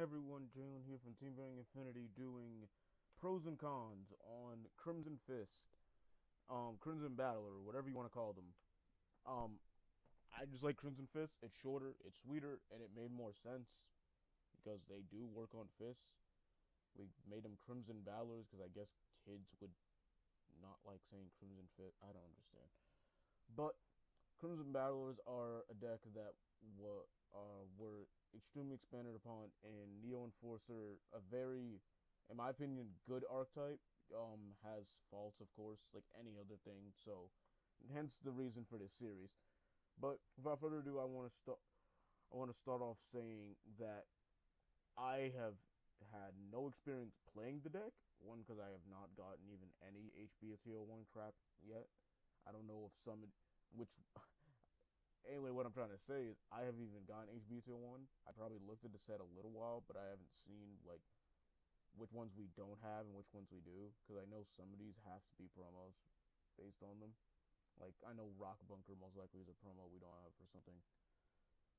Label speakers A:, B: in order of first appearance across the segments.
A: Hey everyone, Jalen here from TBIJalen doing pros and cons on Crimson Fist, Crimson Battle, or whatever you want to call them. Um, I just like Crimson Fist. It's shorter, it's sweeter, and it made more sense because they do work on fists. We made them Crimson Battlers because I guess kids would not like saying Crimson Fist. I don't understand. But Crimson Battlers are a deck that were extremely expanded upon in Neo Enforcer, a very, in my opinion, good archetype. Has faults, of course, like any other thing. So, hence the reason for this series. But without further ado, I want to start. I want to start off saying that I have had no experience playing the deck. One, because I have not gotten even any HBTO1 crap yet. I don't know if some, which anyway, what I'm trying to say is I haven't even gotten HB201. I probably looked at the set a little while, but I haven't seen like which ones we don't have and which ones we do, because I know some of these have to be promos based on them. Like I know Rock Bunker most likely is a promo we don't have or something.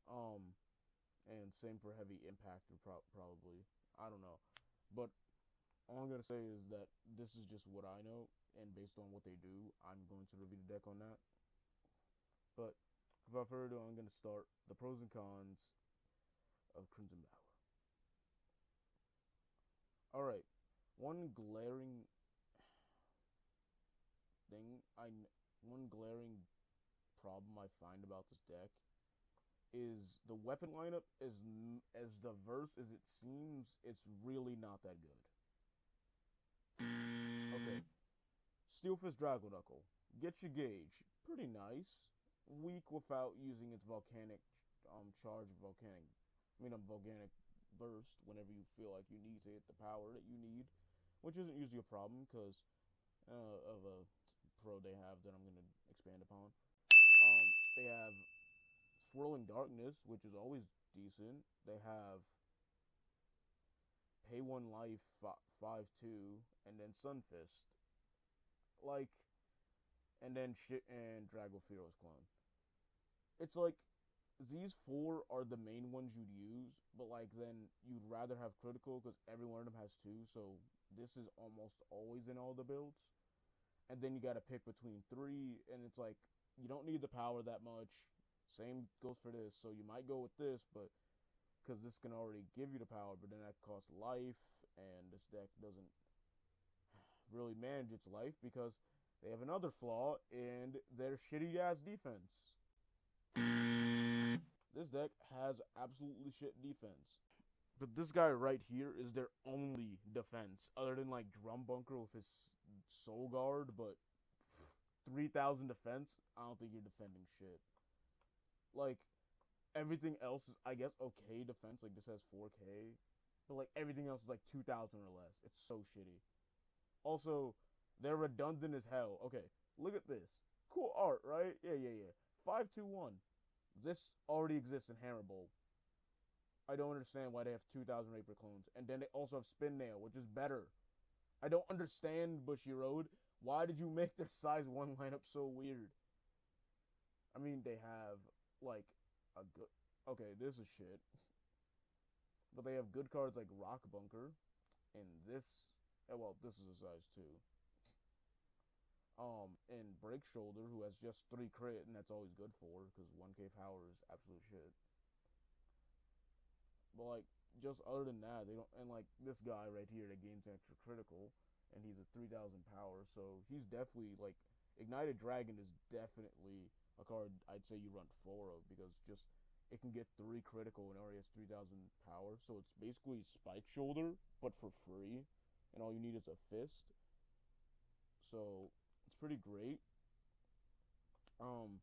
A: Um, and same for Heavy Impact probably. I don't know, but all I'm gonna say is that this is just what I know, and based on what they do, I'm going to review the deck on that. But without further ado, I'm going to start the pros and cons of Crimson Battle. Alright, one glaring thing, one glaring problem I find about this deck is the weapon lineup is as diverse as it seems. It's really not that good. Okay, Steel Fist Dragon Knuckle, get your gauge, pretty nice. Weak without using its volcanic charge, volcanic burst whenever you feel like you need to hit the power that you need, which isn't usually a problem because of a pro they have that I'm going to expand upon. They have Swirling Darkness, which is always decent. They have Pay 1 Life 5/2, and then Sunfist. Like, and then and Drago Fearless Clone. It's like these four are the main ones you'd use, but like then you'd rather have critical because every one of them has two, so this is almost always in all the builds. And then you got to pick between three, and it's like you don't need the power that much. Same goes for this, so you might go with this, but because this can already give you the power, but then that costs life, and this deck doesn't really manage its life because they have another flaw in their shitty ass defense. This deck has absolutely shit defense. But this guy right here is their only defense, other than like Drum Bunker with his Soul Guard, but 3,000 defense, I don't think you're defending shit. Like, everything else is, I guess, okay defense. Like, this has 4K, but like everything else is like 2,000 or less. It's so shitty. Also, they're redundant as hell. Okay, look at this. Cool art, right? Yeah. 521. This already exists in Hammer Bolt. I don't understand why they have 2,000 Raper clones. And then they also have Spin Nail, which is better. I don't understand, Bushy Road. Why did you make their size 1 lineup so weird? I mean, they have, like, a good... Okay, this is shit. But they have good cards like Rock Bunker. And this... Well, this is a size 2. And Break Shoulder, who has just 3 crit, and that's always good for, because 1k power is absolute shit. But like, just other than that, they don't. And like this guy right here that gains extra critical, and he's a 3,000 power, so he's definitely like Ignited Dragon is definitely a card I'd say you run 4 of because just it can get 3 critical and already has 3,000 power, so it's basically Spike Shoulder but for free, and all you need is a fist. So it's pretty great. Um,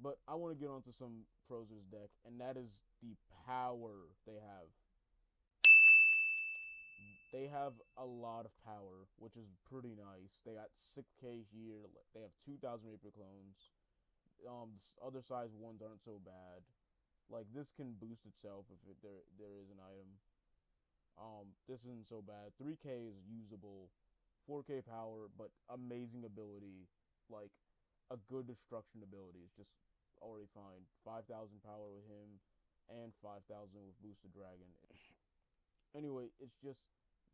A: but I want to get onto some pros of this deck, and that is the power they have. They have a lot of power, which is pretty nice. They got 6k here. They have 2,000 Reaper clones. Other size ones aren't so bad. Like this can boost itself if there is an item. This isn't so bad. 3k is usable. 4k power, but amazing ability. Like a good destruction ability is just already fine. 5,000 power with him. and 5,000 with Boosted Dragon. Anyway, it's just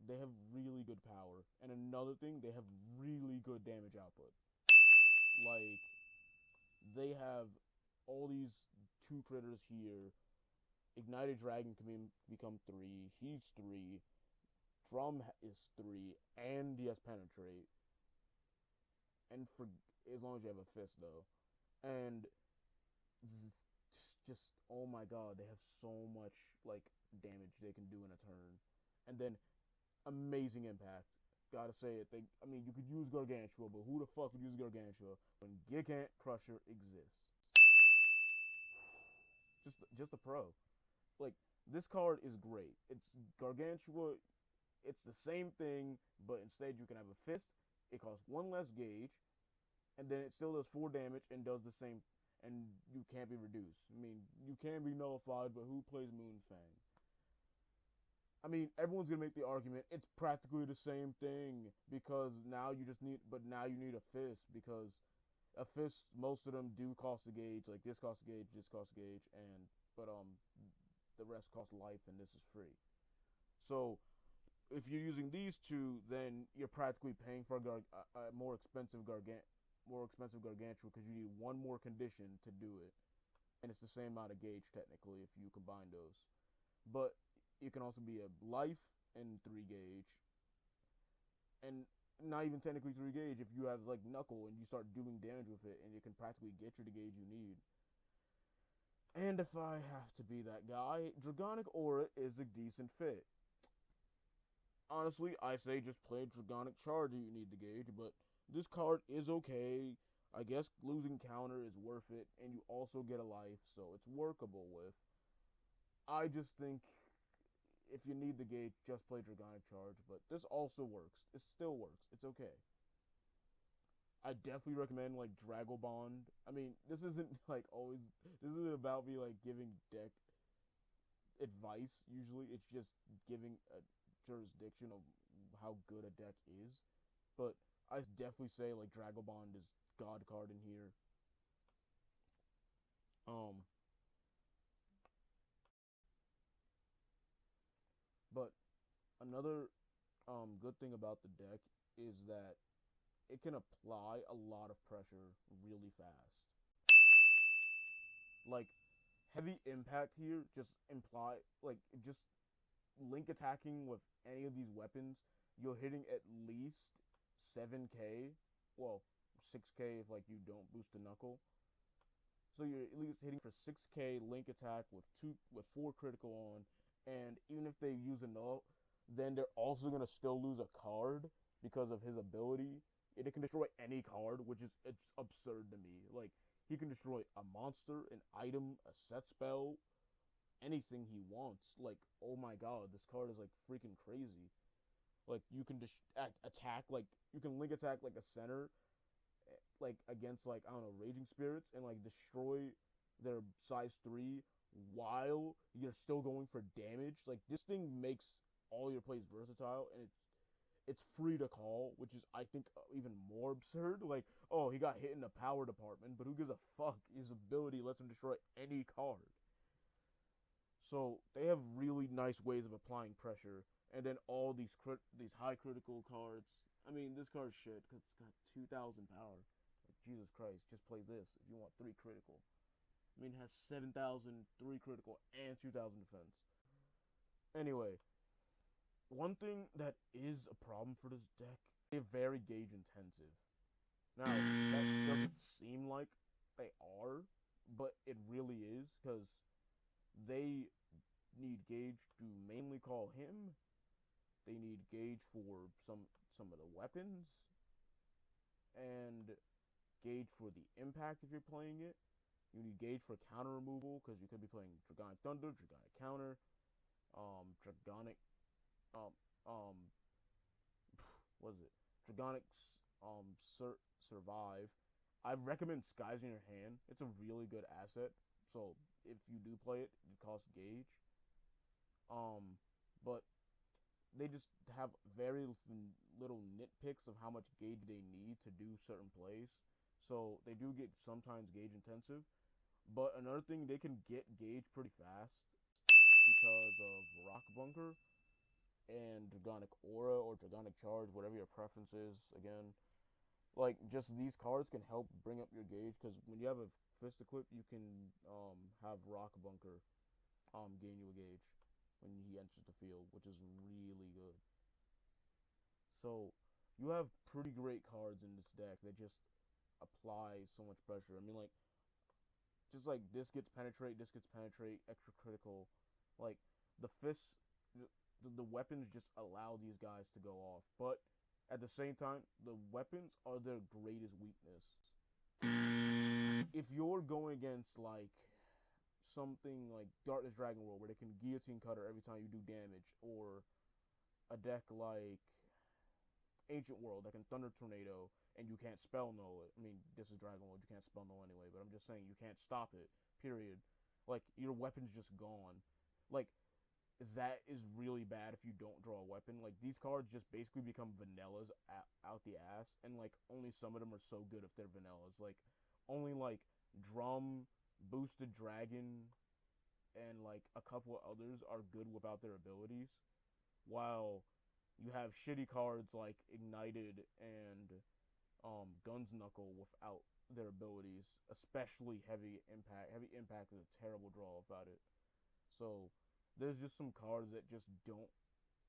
A: they have really good power. And another thing, they have really good damage output. Like, they have all these 2 critters here. Ignited Dragon can become 3. He's 3. Drum is 3. And he has Penetrate. And for as long as you have a Fist, though. And just, oh my god, they have so much, like, damage they can do in a turn. And then, amazing impact. Gotta say it. You could use Gargantua, but who the fuck would use Gargantua when Gigant Crusher exists? Just a pro. Like, this card is great. It's Gargantua. It's the same thing, but instead you can have a Fist. It costs 1 less gauge, and then it still does 4 damage and does the same. And you can't be reduced. I mean, you can be nullified, but who plays Moonfang? I mean, everyone's gonna make the argument it's practically the same thing because now you need a Fist because a Fist, most of them do cost a gauge. Like this costs a gauge, this costs a gauge, but the rest cost life, and this is free. So if you're using these 2, then you're practically paying for a more expensive Gargantua because you need 1 more condition to do it, and it's the same amount of gauge technically if you combine those. But it can also be a life and 3 gauge, and not even technically 3 gauge if you have like Knuckle and you start doing damage with it, and it can practically get you the gauge you need. And if I have to be that guy, Dragonic Aura is a decent fit. Honestly, I say just play Dragonic Charge if you need the gauge, but this card is okay. I guess losing counter is worth it, and you also get a life, so it's workable with. I just think if you need the gauge, just play Dragonic Charge, but this also works. It still works. It's okay. I definitely recommend, like, Dragobond. I mean, this isn't, like, always... This isn't about me, like, giving deck advice, usually. It's just giving a jurisdiction of how good a deck is. But I definitely say, like, Dragobond is God card in here. But another good thing about the deck is that it can apply a lot of pressure really fast. Like, heavy impact here just link attacking with any of these weapons, you're hitting at least 7k. Well, 6k if, like, you don't boost the Knuckle. So you're at least hitting for 6k link attack with 4 critical on, and even if they use a null, then they're also gonna still lose a card because of his ability. It can destroy any card, which is it's absurd to me. Like, he can destroy a monster, an item, a set spell, anything he wants. Like, oh my god, this card is like freaking crazy. Like, you can attack, like, you can link attack like a center, like, against, like, I don't know, Raging Spirits, and, like, destroy their size 3 while you're still going for damage. Like, this thing makes all your plays versatile, and it's free to call, which is, I think, even more absurd. Like, oh, he got hit in the power department, but who gives a fuck? His ability lets him destroy any card. So they have really nice ways of applying pressure, and then all these high critical cards. I mean, this card's shit because it's got 2,000 power. Like, Jesus Christ, just play this if you want 3 critical. I mean, it has 7,000, 3 critical, and 2,000 defense. Anyway, one thing that is a problem for this deck, they're very gauge intensive. Now, that doesn't seem like they are, but it really is, because they need gauge to mainly call him. They need gauge for some of the weapons, and gauge for the impact if you're playing it. You need gauge for counter removal, because you could be playing Dragonic Thunder, Dragonic Counter, Dragonic, what is it? Dragonic, Survive. I recommend Skies in your hand. It's a really good asset. So if you do play it, it costs gauge. But they just have very little nitpicks of how much gauge they need to do certain plays. So they do get sometimes gauge intensive. But another thing, they can get gauge pretty fast because of Rock Bunker and Dragonic Aura or Dragonic Charge, whatever your preference is. Again, like just these cards can help bring up your gauge because when you have a fist equip, you can have Rock Bunker gain you a gauge when he enters the field, which is really good. So you have pretty great cards in this deck that just apply so much pressure. I mean, like just like this gets penetrate, extra critical. Like the fists, the weapons just allow these guys to go off. But at the same time, the weapons are their greatest weakness. If you're going against like something like Darkness Dragon World where they can guillotine cutter every time you do damage, or a deck like Ancient World that can Thunder Tornado and you can't spell null it. I mean, this is Dragon World, you can't spell null anyway, but I'm just saying you can't stop it. Period. Like your weapon's just gone. Like that is really bad if you don't draw a weapon. Like these cards just basically become vanillas out the ass, and like only some of them are so good if they're vanillas. Like only like Drum, Boosted Dragon, and like a couple of others are good without their abilities, while you have shitty cards like Ignited and Guns Knuckle without their abilities, especially Heavy Impact. Heavy Impact is a terrible draw without it. So there's just some cards that just don't.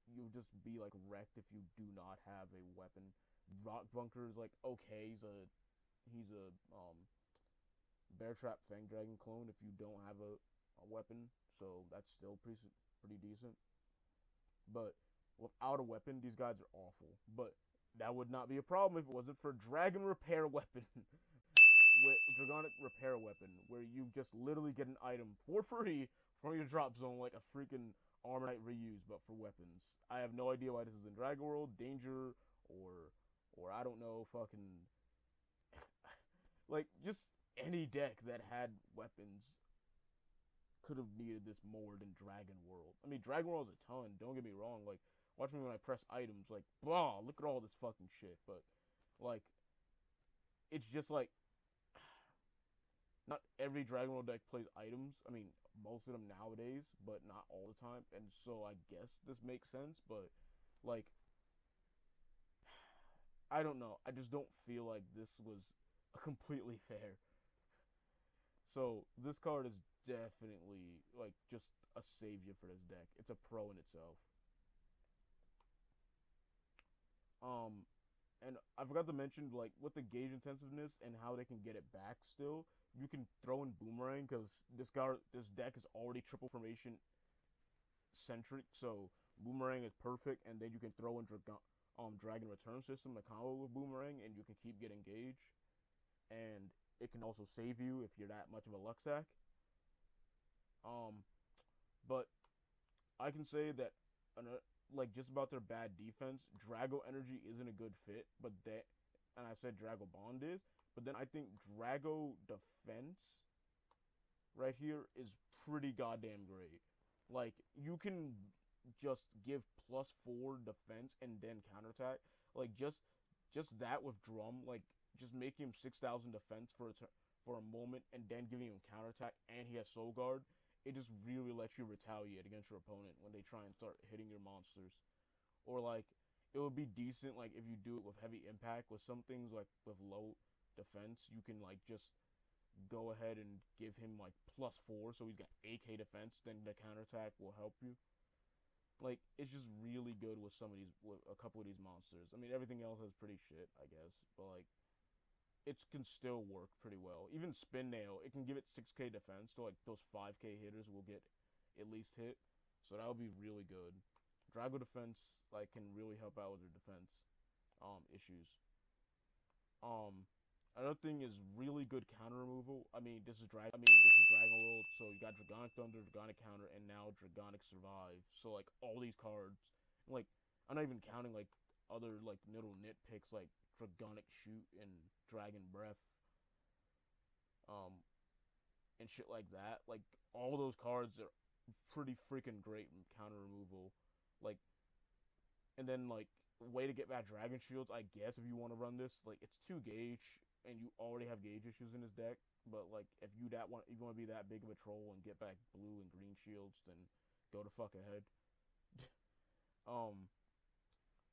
A: You'll just be like wrecked if you do not have a weapon. Rock Bunker is like okay. He's a Bear Trap Fang Dragon clone if you don't have a weapon. So that's still pretty decent. But without a weapon, these guys are awful. But that would not be a problem if it wasn't for Dragon Repair Weapon. With Dragonic Repair Weapon, where you just literally get an item for free from your drop zone like a freaking Armor Knight reuse, but for weapons. I have no idea why this is in Dragon World, Danger, or I don't know, fucking like just any deck that had weapons could have needed this more than Dragon World. I mean, Dragon World is a ton. Don't get me wrong. Like, watch me when I press items. Like, blah, look at all this fucking shit. But like, it's just like not every Dragon World deck plays items. I mean, most of them nowadays, but not all the time. And so I guess this makes sense. But like, I don't know. I just don't feel like this was completely fair. So this card is definitely like just a savior for this deck. It's a pro in itself. Um, and I forgot to mention like with the gauge intensiveness and how they can get it back. Still, you can throw in Boomerang because this deck is already triple formation centric. So Boomerang is perfect, and then you can throw in Dragon Return System, the combo with Boomerang, and you can keep getting gauge. And it can also save you if you're that much of a luck sack. Um, but I can say that, like just about their bad defense, Drago Energy isn't a good fit. But that, and I said Drago Bond is, but then I think Drago Defense right here is pretty goddamn great. Like you can just give +4 defense and then counterattack. Like just that with Drum, like just making him 6,000 defense for a moment and then giving him counterattack, and he has Soul Guard. It just really lets you retaliate against your opponent when they try and start hitting your monsters. Or like it would be decent like if you do it with Heavy Impact with some things like with low defense, you can like just go ahead and give him like +4, so he's got AK defense. Then the counterattack will help you. Like it's just really good with some of these, with a couple of these monsters. I mean, everything else is pretty shit, I guess, but like it can still work pretty well. Even Spin Nail, it can give it 6k defense, so like those 5k hitters will get at least hit. So that would be really good. Drago defense like can really help out with their defense issues. Um, Another thing is really good counter removal. I mean, this is Dragon World, so you got Dragonic Thunder, Dragonic Counter, and now Dragonic Survive. So like all these cards, like I'm not even counting like other like little nitpicks like Dragonic Shoot and Dragon Breath, um, and shit like that. Like all those cards are pretty freaking great in counter removal. Like, and then like way to get back Dragon Shields, I guess if you want to run this, like it's 2 gauge and you already have gauge issues in his deck, but like if you want to be that big of a troll and get back blue and green shields, then go to fuck ahead. um,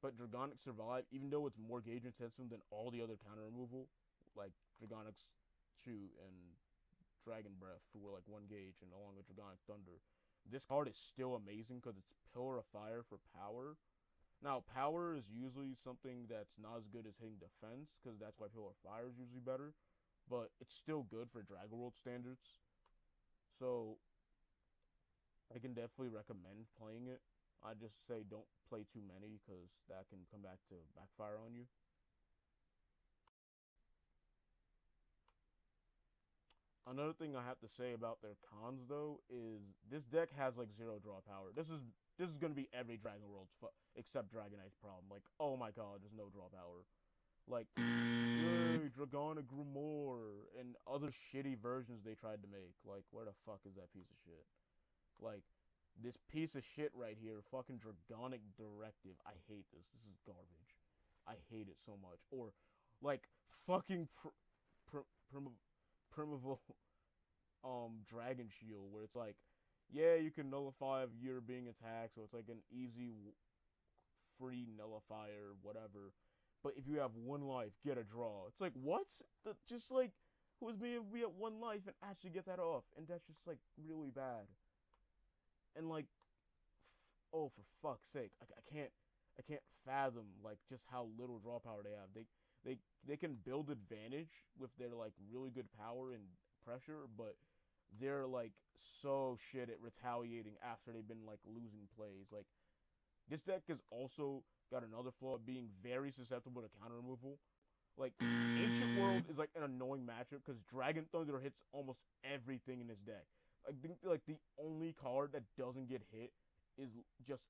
A: but Dragonic Survive, even though it's more gauge intensive than all the other counter removal, like Dragonic's Chew and Dragon Breath, who were like 1 gauge, and along with Dragonic Thunder, this card is still amazing because it's Pillar of Fire for power. Now, power is usually something that's not as good as hitting defense, because that's why Pillar of Fire is usually better. But it's still good for Dragon World standards. So, I can definitely recommend playing it. I just say don't play too many, because that can come back to backfire on you. Another thing I have to say about their cons, though, is this deck has like 0 draw power. This is gonna be every Dragon World's except Dragonite's problem. Like, oh my god, there's no draw power. Like, yay, Dragonic Grimoire and other shitty versions they tried to make. Like, where the fuck is that piece of shit? Like, this piece of shit right here, fucking Dragonic Directive. I hate this. This is garbage. I hate it so much. Or, like, fucking Primeval Dragon Shield, where it's like, yeah, you can nullify if you're being attacked, so it's like an easy free nullifier, whatever. But if you have 1 life, get a draw. It's like, what? Just like, who's me if we have 1 life and actually get that off? And that's just like really bad. And like, oh, for fuck's sake, I can't fathom like just how little draw power they have. They can build advantage with their like really good power and pressure, but they're like so shit at retaliating after they've been like losing plays. Like, this deck has also got another flaw of being very susceptible to counter removal. Like, Ancient World is like an annoying matchup because Dragon Thunder hits almost everything in his deck. I think like the only card that doesn't get hit is just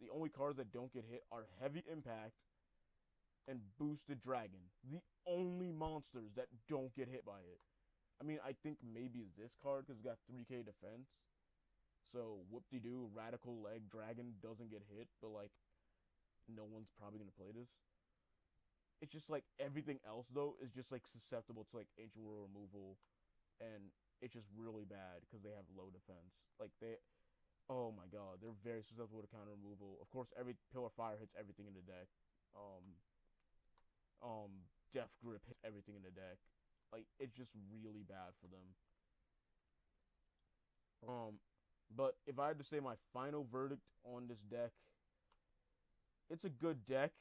A: the only cards that don't get hit are Heavy Impact and Boosted Dragon. The only monsters that don't get hit by it. I mean, I think maybe this card because it's got 3k defense. So, whoop-de-doo, Radical Leg Dragon doesn't get hit, but like, no one's probably going to play this. It's just like everything else, though, is just like susceptible to like Ancient World removal, and it's just really bad because they have low defense. Like, oh my god, they're very susceptible to counter removal. Of course, every Pillar of Fire hits everything in the deck. Death Grip hits everything in the deck. Like, it's just really bad for them. But if I had to say my final verdict on this deck, it's a good deck.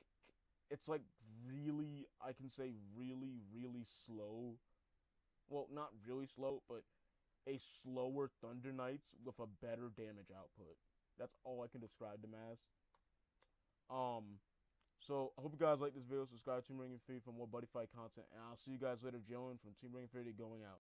A: It's like really, I can say really, really slow. Well, not really slow, but a slower Thunder Knights with a better damage output. That's all I can describe them as. So I hope you guys like this video. Subscribe to Team Ring Infinity for more Buddyfight content, and I'll see you guys later. Jalen from Team Ring Infinity going out.